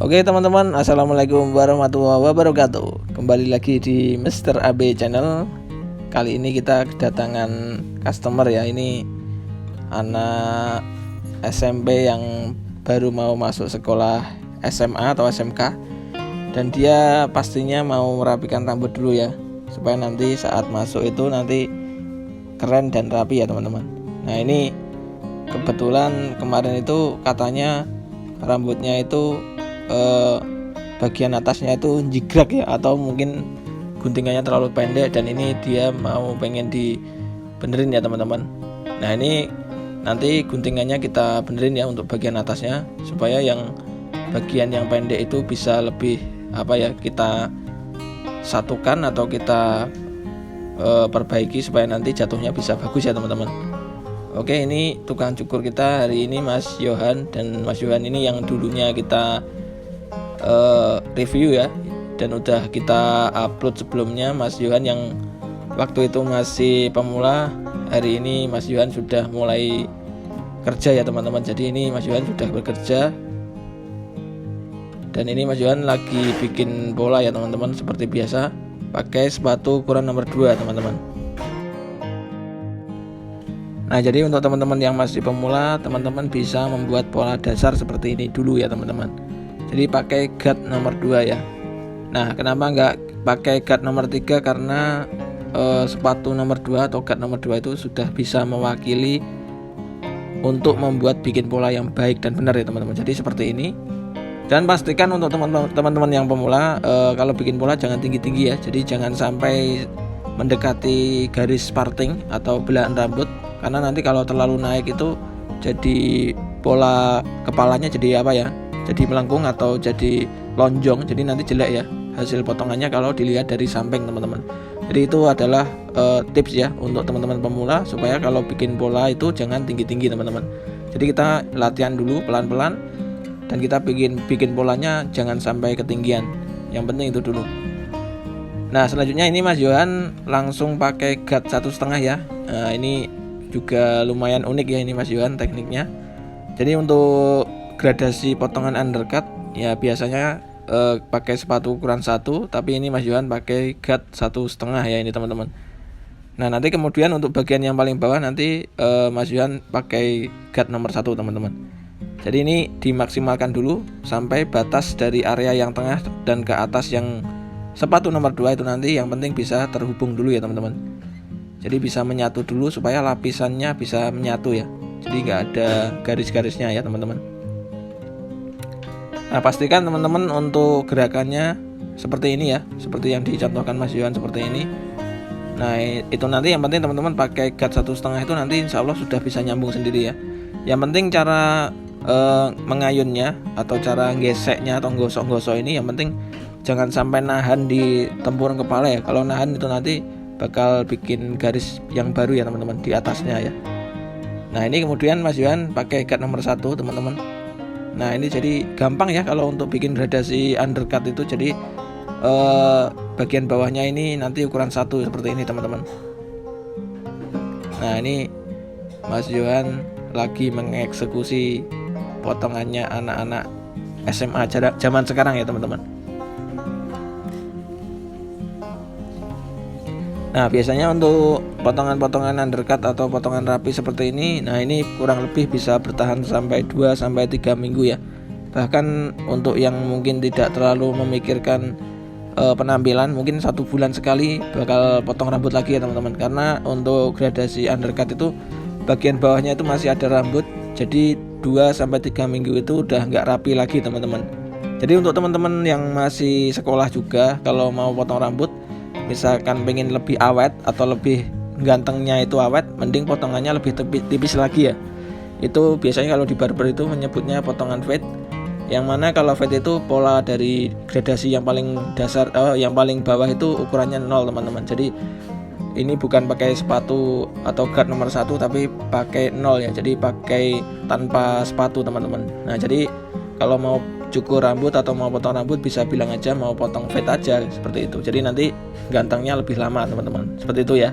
Oke teman-teman, assalamualaikum warahmatullahi wabarakatuh. Kembali lagi di Mr. AB Channel. Kali ini kita kedatangan customer ya. Ini anak SMP yang baru mau masuk sekolah SMA atau SMK. Dan dia pastinya mau merapikan rambut dulu ya, supaya nanti saat masuk itu nanti keren dan rapi ya teman-teman. Nah ini kebetulan kemarin itu katanya rambutnya itu bagian atasnya itu jigrak ya, atau mungkin guntingannya terlalu pendek, dan ini dia mau pengen dibenerin ya teman-teman. Nah ini nanti guntingannya kita benerin ya untuk bagian atasnya, supaya yang bagian yang pendek itu bisa lebih kita satukan atau kita perbaiki supaya nanti jatuhnya bisa bagus ya teman-teman. Oke, ini tukang cukur kita hari ini Mas Yohan, dan Mas Yohan ini yang dulunya kita review ya, dan udah kita upload sebelumnya. Mas Yohan yang waktu itu masih pemula, hari ini Mas Yohan sudah mulai kerja ya teman-teman. Jadi ini Mas Yohan sudah bekerja, dan ini Mas Yohan lagi bikin pola ya teman-teman, seperti biasa pakai sepatu ukuran nomor 2 teman-teman. Nah jadi untuk teman-teman yang masih pemula, teman-teman bisa membuat pola dasar seperti ini dulu ya teman-teman. Jadi pakai guard nomor 2 ya. Nah kenapa nggak pakai guard nomor 3? Karena sepatu nomor 2 atau guard nomor 2 itu sudah bisa mewakili untuk membuat bikin pola yang baik dan benar ya teman-teman. Jadi seperti ini. Dan pastikan untuk teman-teman yang pemula, kalau bikin pola jangan tinggi-tinggi ya. Jadi jangan sampai mendekati garis parting atau belahan rambut, karena nanti kalau terlalu naik itu jadi pola kepalanya jadi jadi melengkung atau jadi lonjong, jadi nanti jelek ya hasil potongannya kalau dilihat dari samping teman-teman. Jadi itu adalah tips ya untuk teman-teman pemula, supaya kalau bikin pola itu jangan tinggi-tinggi teman-teman. Jadi kita latihan dulu pelan-pelan, dan kita bikin polanya jangan sampai ketinggian. Yang penting itu dulu. Nah selanjutnya ini Mas Yohan langsung pakai guard 1,5 ya. Nah ini juga lumayan unik ya ini Mas Yohan tekniknya. Jadi untuk gradasi potongan undercut ya biasanya pakai sepatu ukuran 1, tapi ini Mas Yohan pakai guard 1,5 ya ini teman-teman. Nah nanti kemudian untuk bagian yang paling bawah nanti Mas Yohan pakai guard nomor 1 teman-teman. Jadi ini dimaksimalkan dulu sampai batas dari area yang tengah dan ke atas yang sepatu nomor 2 itu nanti yang penting bisa terhubung dulu ya teman-teman. Jadi bisa menyatu dulu supaya lapisannya bisa menyatu ya. Jadi nggak ada garis-garisnya ya teman-teman. Nah pastikan teman-teman untuk gerakannya seperti ini ya, seperti yang dicontohkan Mas Yohan seperti ini. Nah itu nanti yang penting teman-teman pakai guard 1,5 itu nanti insya Allah sudah bisa nyambung sendiri ya. Yang penting cara mengayunnya atau cara geseknya atau gosok-gosok ini, yang penting jangan sampai nahan di tempurung kepala ya. Kalau nahan itu nanti bakal bikin garis yang baru ya teman-teman di atasnya ya. Nah ini kemudian Mas Yohan pakai guard nomor 1 teman-teman. Nah ini jadi gampang ya kalau untuk bikin gradasi undercut itu. Jadi bagian bawahnya ini nanti ukuran 1 seperti ini teman-teman. Nah ini Mas Yohan lagi mengeksekusi potongannya anak-anak SMA zaman sekarang ya teman-teman. Nah biasanya untuk potongan-potongan undercut atau potongan rapi seperti ini, nah ini kurang lebih bisa bertahan sampai 2-3 minggu ya. Bahkan untuk yang mungkin tidak terlalu memikirkan penampilan, mungkin 1 bulan sekali bakal potong rambut lagi ya teman-teman. Karena untuk gradasi undercut itu bagian bawahnya itu masih ada rambut, jadi 2-3 minggu itu udah nggak rapi lagi teman-teman. Jadi untuk teman-teman yang masih sekolah juga, kalau mau potong rambut misalkan pengen lebih awet atau lebih gantengnya itu awet, mending potongannya lebih tipis lagi ya. Itu biasanya kalau di barber itu menyebutnya potongan fade, yang mana kalau fade itu pola dari gradasi yang paling dasar, yang paling bawah itu ukurannya 0 teman-teman. Jadi ini bukan pakai sepatu atau guard nomor 1, tapi pakai 0 ya. Jadi pakai tanpa sepatu teman-teman. Nah jadi kalau mau cukur rambut atau mau potong rambut bisa bilang aja mau potong fade aja seperti itu. Jadi nanti gantengnya lebih lama teman-teman. Seperti itu ya.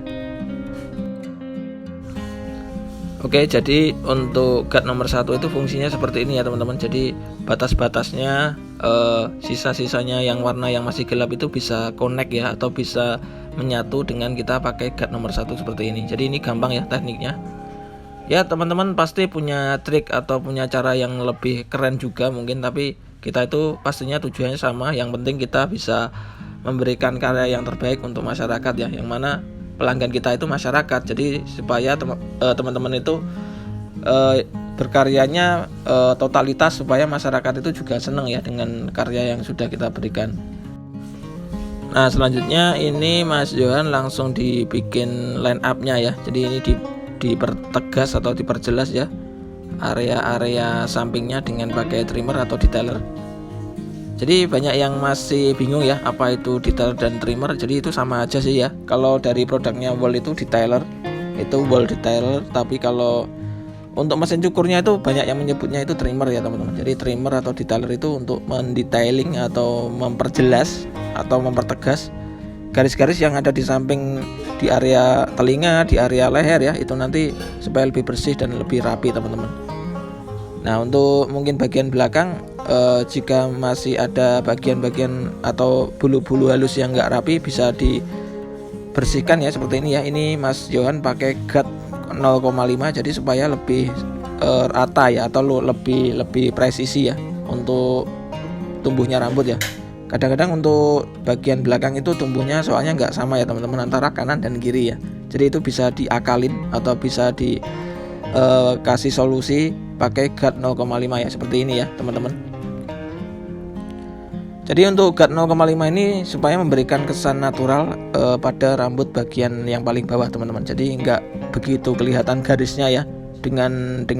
Oke, jadi untuk guard nomor 1 itu fungsinya seperti ini ya teman-teman. Jadi batas-batasnya sisa-sisanya yang warna yang masih gelap itu bisa connect ya, atau bisa menyatu dengan kita pakai guard nomor 1 seperti ini. Jadi ini gampang ya tekniknya. Ya teman-teman pasti punya trik atau punya cara yang lebih keren juga mungkin, tapi kita itu pastinya tujuannya sama. Yang penting kita bisa memberikan karya yang terbaik untuk masyarakat ya, yang mana pelanggan kita itu masyarakat. Jadi supaya teman-teman itu berkaryanya totalitas, supaya masyarakat itu juga senang ya dengan karya yang sudah kita berikan. Nah selanjutnya ini Mas Johan langsung dibikin line up-nya ya. Jadi ini dipertegas atau diperjelas ya area-area sampingnya dengan pakai trimmer atau detailer. Jadi banyak yang masih bingung ya apa itu detailer dan trimmer. Jadi itu sama aja sih ya. Kalau dari produknya Wall itu detailer, itu wall detailer. Tapi kalau untuk mesin cukurnya itu banyak yang menyebutnya itu trimmer ya teman-teman. Jadi trimmer atau detailer itu untuk mendetailing atau memperjelas atau mempertegas garis-garis yang ada di samping, di area telinga, di area leher ya. Itu nanti supaya lebih bersih dan lebih rapi teman-teman. Nah untuk mungkin bagian belakang, jika masih ada bagian-bagian atau bulu-bulu halus yang nggak rapi, bisa dibersihkan ya seperti ini ya. Ini Mas Johan pakai guard 0,5 jadi supaya lebih rata ya, atau lebih presisi ya untuk tumbuhnya rambut ya. Kadang-kadang untuk bagian belakang itu tumbuhnya soalnya nggak sama ya teman-teman, antara kanan dan kiri ya. Jadi itu bisa diakalin atau bisa kasih solusi pakai guard 0,5 ya seperti ini ya teman-teman. Jadi untuk guard 0,5 ini supaya memberikan kesan natural pada rambut bagian yang paling bawah teman-teman. Jadi nggak begitu kelihatan garisnya ya dengan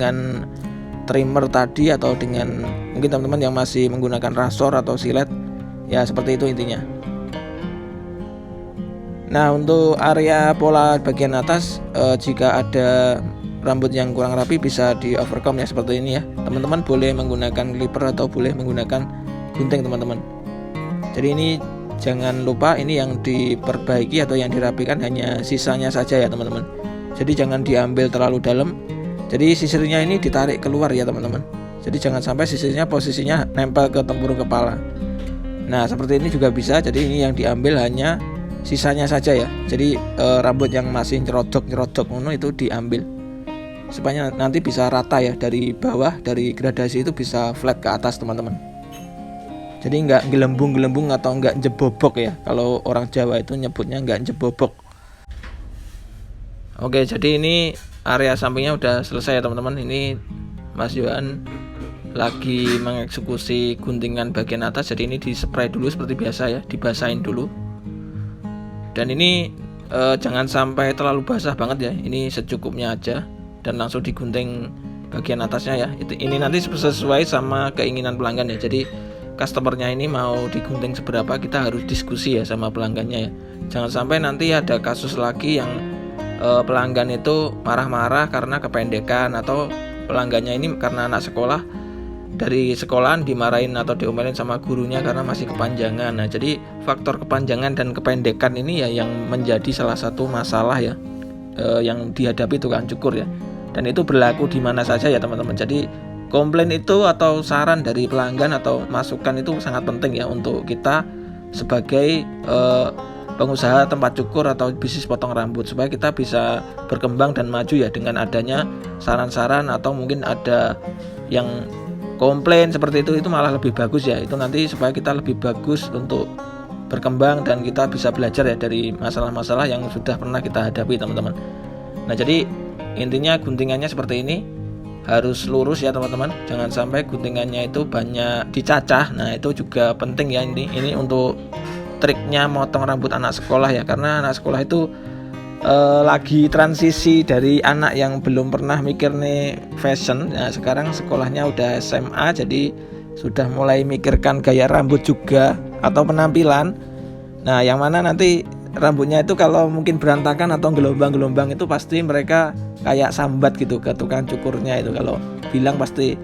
trimmer tadi, atau dengan mungkin teman-teman yang masih menggunakan rasor atau silet ya, seperti itu intinya. Nah untuk area pola bagian atas, jika ada rambut yang kurang rapi bisa di overcome ya seperti ini ya. Teman-teman boleh menggunakan clipper atau boleh menggunakan gunting teman-teman. Jadi ini jangan lupa, ini yang diperbaiki atau yang dirapikan hanya sisanya saja ya teman-teman. Jadi jangan diambil terlalu dalam. Jadi sisirnya ini ditarik keluar ya teman-teman. Jadi jangan sampai sisirnya posisinya nempel ke tempurung kepala. Nah seperti ini juga bisa. Jadi ini yang diambil hanya sisanya saja ya. Jadi rambut yang masih nyerodok itu diambil, supaya nanti bisa rata ya, dari bawah, dari gradasi itu bisa flat ke atas teman-teman. Jadi nggak gelembung atau nggak jebobok ya, kalau orang Jawa itu nyebutnya nggak jebobok. Oke, jadi ini area sampingnya udah selesai ya teman-teman. Ini Mas Johan lagi mengeksekusi guntingan bagian atas. Jadi ini di-spray dulu seperti biasa ya, dibasahin dulu. Dan ini jangan sampai terlalu basah banget ya, ini secukupnya aja dan langsung digunting bagian atasnya ya. Ini nanti sesuai sama keinginan pelanggan ya. Jadi customernya ini mau digunting seberapa, kita harus diskusi ya sama pelanggannya ya. Jangan sampai nanti ada kasus lagi yang pelanggan itu marah-marah karena kependekan, atau pelanggannya ini karena anak sekolah, dari sekolahan dimarahin atau diomelin sama gurunya karena masih kepanjangan. Nah jadi faktor kepanjangan dan kependekan ini ya yang menjadi salah satu masalah ya yang dihadapi tukang cukur ya. Dan itu berlaku di mana saja ya teman-teman. Jadi komplain itu atau saran dari pelanggan atau masukan itu sangat penting ya untuk kita sebagai pengusaha tempat cukur atau bisnis potong rambut, supaya kita bisa berkembang dan maju ya dengan adanya saran-saran, atau mungkin ada yang komplain seperti itu malah lebih bagus ya. Itu nanti supaya kita lebih bagus untuk berkembang dan kita bisa belajar ya dari masalah-masalah yang sudah pernah kita hadapi teman-teman. Nah jadi intinya guntingannya seperti ini, harus lurus ya teman-teman, jangan sampai guntingannya itu banyak dicacah. Nah itu juga penting ya, ini untuk triknya motong rambut anak sekolah ya, karena anak sekolah itu lagi transisi dari anak yang belum pernah mikir nih fashion. Nah sekarang sekolahnya udah SMA, jadi sudah mulai mikirkan gaya rambut juga atau penampilan. Nah yang mana nanti rambutnya itu kalau mungkin berantakan atau gelombang-gelombang itu pasti mereka kayak sambat gitu ke tukang cukurnya itu. Kalau bilang pasti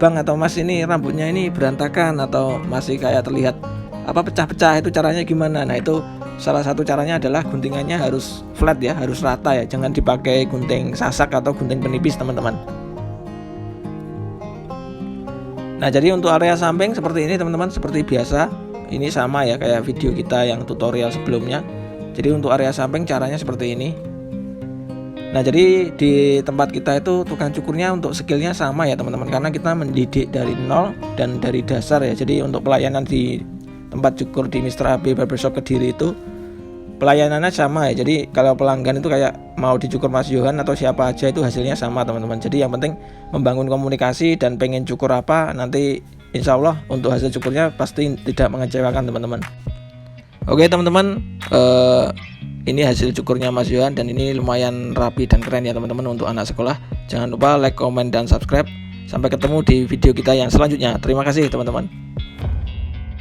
bang atau mas ini rambutnya ini berantakan atau masih kayak terlihat pecah-pecah, itu caranya gimana. Nah itu salah satu caranya adalah guntingannya harus flat ya, harus rata ya, jangan dipakai gunting sasak atau gunting penipis teman-teman. Nah, jadi untuk area samping seperti ini teman-teman, seperti biasa. Ini sama ya kayak video kita yang tutorial sebelumnya. Jadi untuk area samping caranya seperti ini. Nah, jadi di tempat kita itu tukang cukurnya untuk skillnya sama ya teman-teman, karena kita mendidik dari nol dan dari dasar ya. Jadi untuk pelayanan di tempat cukur di Mr. AB Barbershop Kediri itu pelayanannya sama ya. Jadi kalau pelanggan itu kayak mau dicukur Mas Yohan atau siapa aja itu hasilnya sama teman-teman. Jadi yang penting membangun komunikasi dan pengen cukur apa, nanti insya Allah untuk hasil cukurnya pasti tidak mengecewakan teman-teman. Oke teman-teman, ini hasil cukurnya Mas Yohan dan ini lumayan rapi dan keren ya teman-teman untuk anak sekolah. Jangan lupa like, comment, dan subscribe. Sampai ketemu di video kita yang selanjutnya. Terima kasih teman-teman.